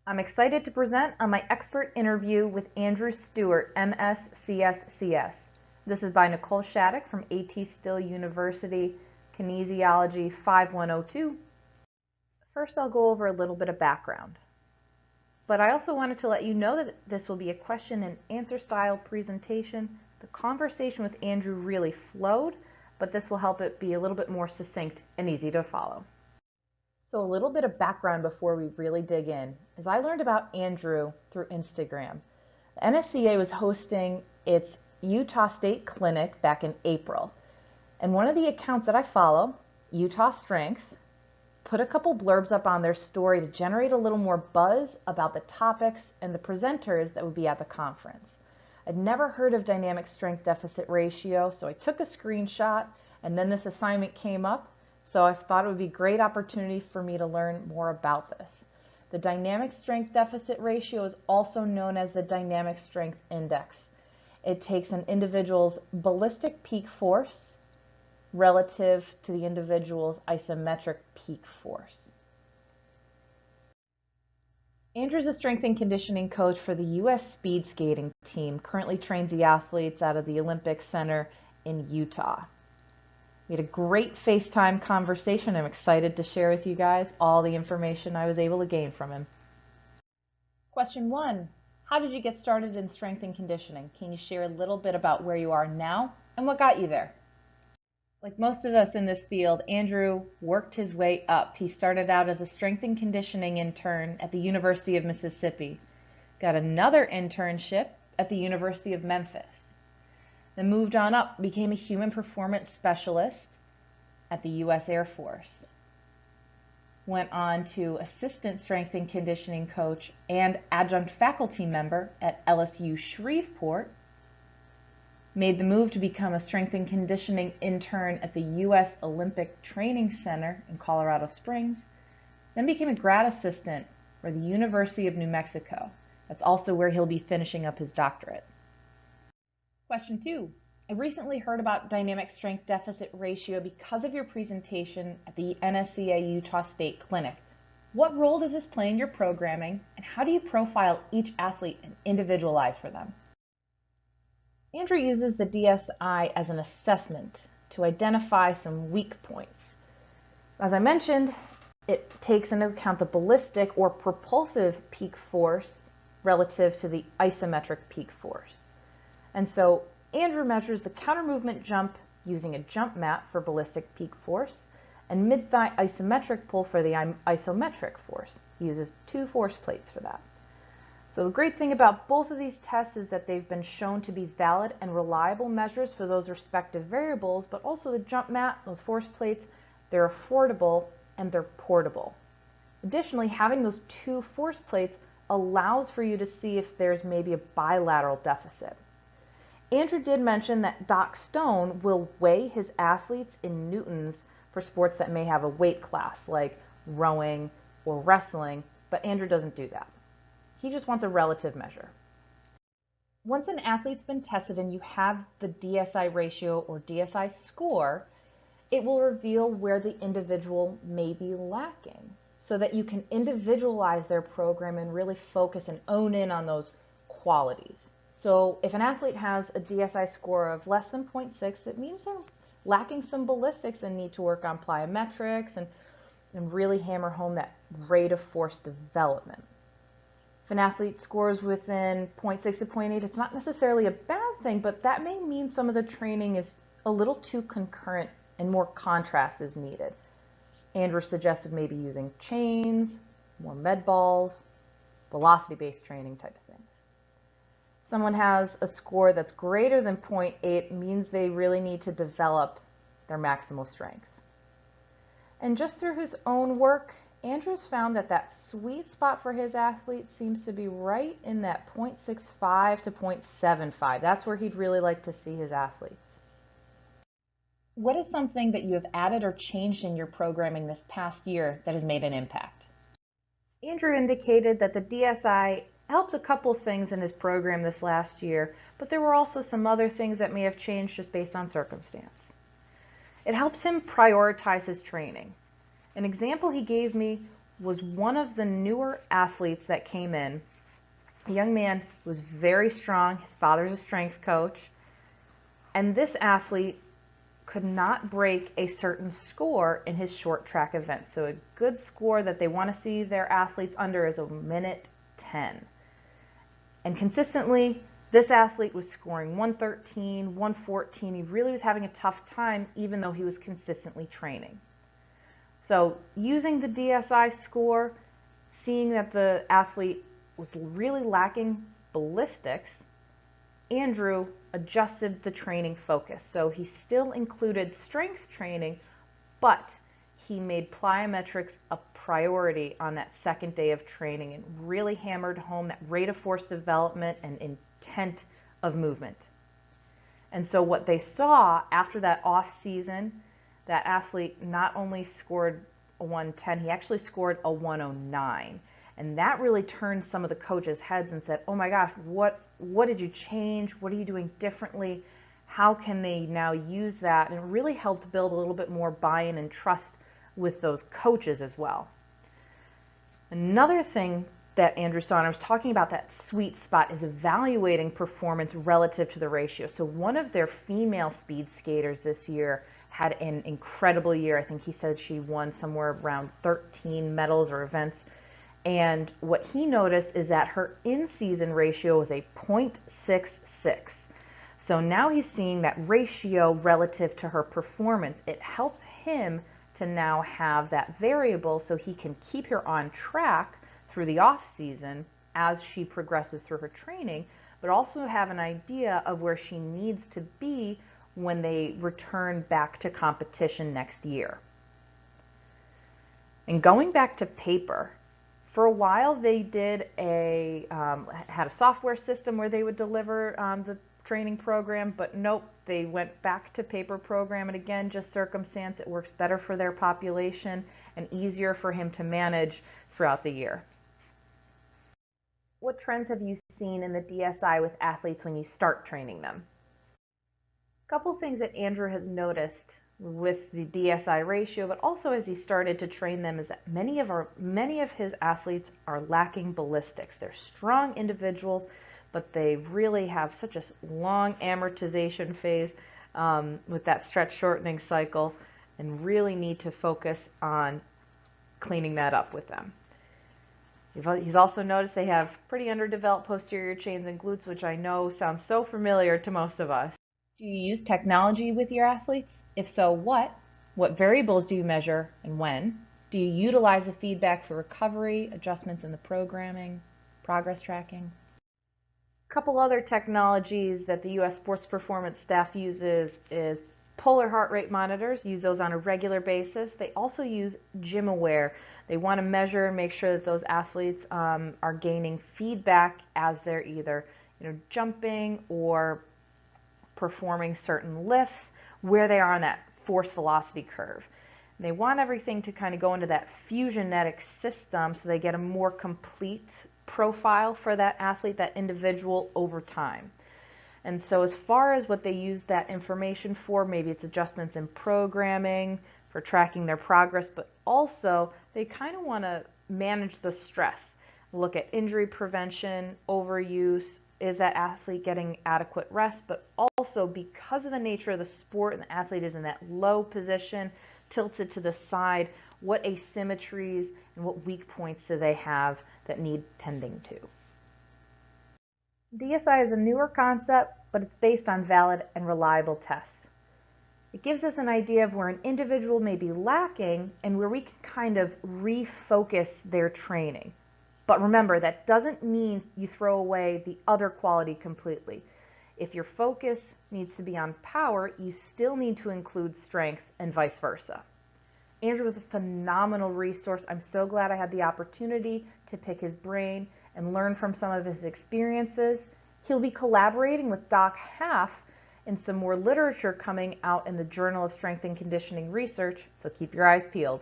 I'm excited to present on my expert interview with Andrew Stuart, MS CSCS. This is by Nicole Shattuck from A.T. Still University, Kinesiology 5102. First, I'll go over a little bit of background. But I also wanted to let you know that this will be a question and answer style presentation. The conversation with Andrew really flowed, but this will help it be a little bit more succinct and easy to follow. So a little bit of background before we really dig in is I learned about Andrew through Instagram. The NSCA was hosting its Utah State Clinic back in April. And one of the accounts that I follow, Utah Strength, put a couple blurbs up on their story to generate a little more buzz about the topics and the presenters that would be at the conference. I'd never heard of dynamic strength deficit ratio, so I took a screenshot and then this assignment came up. So I thought it would be a great opportunity for me to learn more about this. The dynamic strength deficit ratio is also known as the dynamic strength index. It takes an individual's ballistic peak force relative to the individual's isometric peak force. Andrew's a strength and conditioning coach for the U.S. speed skating team, currently trains the athletes out of the Olympic Center in Utah. We had a great FaceTime conversation. I'm excited to share with you guys all the information I was able to gain from him. Question 1. How did you get started in strength and conditioning? Can you share a little bit about where you are now and what got you there? Like most of us in this field, Andrew worked his way up. He started out as a strength and conditioning intern at the University of Mississippi, got another internship at the University of Memphis, then moved on up, became a human performance specialist at the U.S. Air Force. Went on to assistant strength and conditioning coach and adjunct faculty member at LSU Shreveport. Made the move to become a strength and conditioning intern at the U.S. Olympic Training Center in Colorado Springs. Then became a grad assistant for the University of New Mexico. That's also where he'll be finishing up his doctorate. Question 2. I recently heard about dynamic strength deficit ratio because of your presentation at the NSCA Utah State Clinic. What role does this play in your programming, and how do you profile each athlete and individualize for them? Andrew uses the DSI as an assessment to identify some weak points. As I mentioned, it takes into account the ballistic or propulsive peak force relative to the isometric peak force. And so Andrew measures the counter movement jump using a jump mat for ballistic peak force and mid-thigh isometric pull for the isometric force. He uses 2 force plates for that. So the great thing about both of these tests is that they've been shown to be valid and reliable measures for those respective variables, but also the jump mat, those force plates, they're affordable and they're portable. Additionally, having those 2 force plates allows for you to see if there's maybe a bilateral deficit. Andrew did mention that Doc Stone will weigh his athletes in newtons for sports that may have a weight class like rowing or wrestling, but Andrew doesn't do that. He just wants a relative measure. Once an athlete's been tested and you have the DSI ratio or DSI score, it will reveal where the individual may be lacking so that you can individualize their program and really focus and own in on those qualities. So if an athlete has a DSI score of less than 0.6, it means they're lacking some ballistics and need to work on plyometrics and really hammer home that rate of force development. If an athlete scores within 0.6 to 0.8, it's not necessarily a bad thing, but that may mean some of the training is a little too concurrent and more contrast is needed. Andrew suggested maybe using chains, more med balls, velocity-based training type of things. If someone has a score that's greater than 0.8, means they really need to develop their maximal strength. And just through his own work, Andrew's found that that sweet spot for his athletes seems to be right in that 0.65 to 0.75. That's where he'd really like to see his athletes. What is something that you have added or changed in your programming this past year that has made an impact? Andrew indicated that the DSI helped a couple things in his program this last year, but there were also some other things that may have changed just based on circumstance. It helps him prioritize his training. An example he gave me was one of the newer athletes that came in. A young man who was very strong. His father's a strength coach. And this athlete could not break a certain score in his short track event. So a good score that they want to see their athletes under is a minute 10. And consistently, this athlete was scoring 113, 114. He really was having a tough time, even though he was consistently training. So using the DSI score, seeing that the athlete was really lacking ballistics, Andrew adjusted the training focus. So he still included strength training, but he made plyometrics a priority on that second day of training and really hammered home that rate of force development and intent of movement. And so what they saw after that off season, that athlete not only scored a 110, he actually scored a 109. And that really turned some of the coaches' heads and said, oh my gosh, what did you change? What are you doing differently? How can they now use that? And it really helped build a little bit more buy-in and trust with those coaches as well. Another thing that Andrew saw, and I was talking about that sweet spot, is evaluating performance relative to the ratio. So one of their female speed skaters this year had an incredible year. I think he said she won somewhere around 13 medals or events. And what he noticed is that her in-season ratio was a 0.66. So now he's seeing that ratio relative to her performance. It helps him to now have that variable so he can keep her on track through the off-season as she progresses through her training, but also have an idea of where she needs to be when they return back to competition next year. And going back to paper, for a while they did had a software system where they would deliver the training program, but nope, they went back to paper program. And again, just circumstance, it works better for their population and easier for him to manage throughout the year. What trends have you seen in the DSI with athletes when you start training them? A couple things that Andrew has noticed with the DSI ratio, but also as he started to train them, is that many of his athletes are lacking ballistics. They're strong individuals, but they really have such a long amortization phase with that stretch shortening cycle, and really need to focus on cleaning that up with them. He's also noticed they have pretty underdeveloped posterior chains and glutes, which I know sounds so familiar to most of us. Do you use technology with your athletes? If so, what? What variables do you measure and when? Do you utilize the feedback for recovery, adjustments in the programming, progress tracking? A couple other technologies that the U.S. sports performance staff uses is polar heart rate monitors. Use those on a regular basis. They also use GymAware. They want to measure and make sure that those athletes are gaining feedback as they're either jumping or performing certain lifts, where they are on that force velocity curve. They want everything to kind of go into that fusionetic system so they get a more complete profile for that athlete, that individual over time. And so as far as what they use that information for, maybe it's adjustments in programming for tracking their progress, but also they kind of want to manage the stress, look at injury prevention, overuse. Is that athlete getting adequate rest? But also, because of the nature of the sport and the athlete is in that low position, tilted to the side, what asymmetries and what weak points do they have that need tending to? DSI is a newer concept, but it's based on valid and reliable tests. It gives us an idea of where an individual may be lacking and where we can kind of refocus their training. But remember, that doesn't mean you throw away the other quality completely. If your focus needs to be on power, you still need to include strength and vice versa. Andrew was a phenomenal resource. I'm so glad I had the opportunity to pick his brain and learn from some of his experiences. He'll be collaborating with Doc Half in some more literature coming out in the Journal of Strength and Conditioning Research, so keep your eyes peeled.